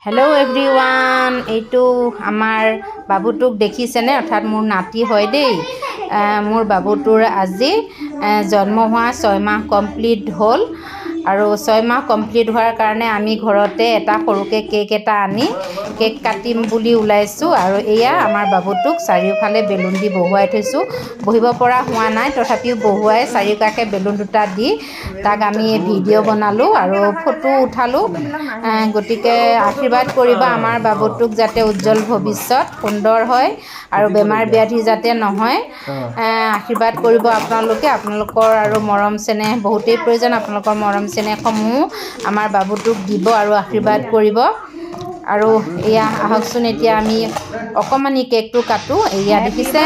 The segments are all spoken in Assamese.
हेलो एवरीवन এইটো আমাৰ বাবুটোক দেখিছেনে অৰ্থাৎ মোৰ নাতি হয় দেই মোৰ বাবুটোৰ আজি জন্ম হোৱা 6 মাহ কমপ্লিট হ'ল আৰু 6 মাহ কমপ্লিট হোৱাৰ কাৰণে আমি ঘৰতে এটা সৰুকে কেক এটা আনি কেক কাটিম বুলি ওলাইছো আৰু এয়া আমাৰ বাবুটোক চাৰিওফালে বেলুন দি বহুৱাই থৈছো বহিব পৰা হোৱা নাই তথাপিও বহুৱাই চাৰিওকাষে বেলুন দুটা দি তাক আমি ভিডিঅ' বনালো আৰু ফটো উঠালো গতিকে আশীৰ্বাদ কৰিবা আমাৰ বাবুটোক যাতে উজ্জ্বল ভৱিষ্যত সুন্দৰ হয় আৰু বেমাৰ ব্যাধি যাতে নহয় আশীৰ্বাদ কৰিব আপোনালোকে আপোনালোকৰ আৰু মৰম চেনেহ বহুতেই প্ৰয়োজন আপোনালোকৰ মৰম চেনেহসমূহ আমাৰ বাবুটোক দিব আৰু আশীৰ্বাদ কৰিব আৰু এয়া আহকচোন এতিয়া আমি অকমানি কেকটো কাটো এয়া দেখিছে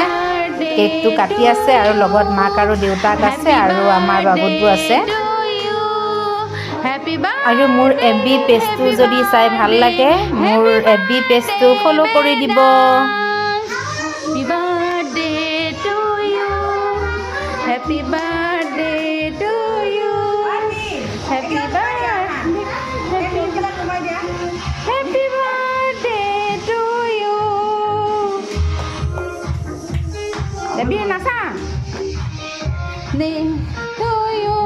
কেকটো কাটি আছে আৰু লগত মাক আৰু দেউতাক আছে আৰু আমাৰ বাবুটো আছে আৰু মোৰ এফবি পেজটো যদি চাই ভাল লাগে মোৰ এফবি পেজটো ফলো কৰি দিব Happy birthday to you. Happy birthday. Happy birthday to you. Happy nasa. Day to you.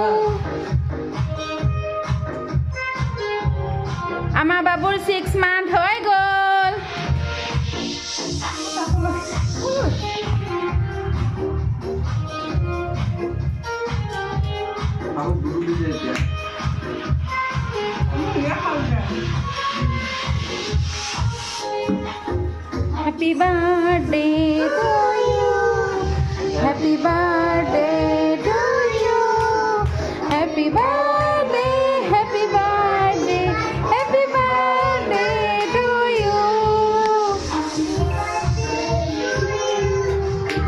Ama babur 6 month hoy gol. Happy birthday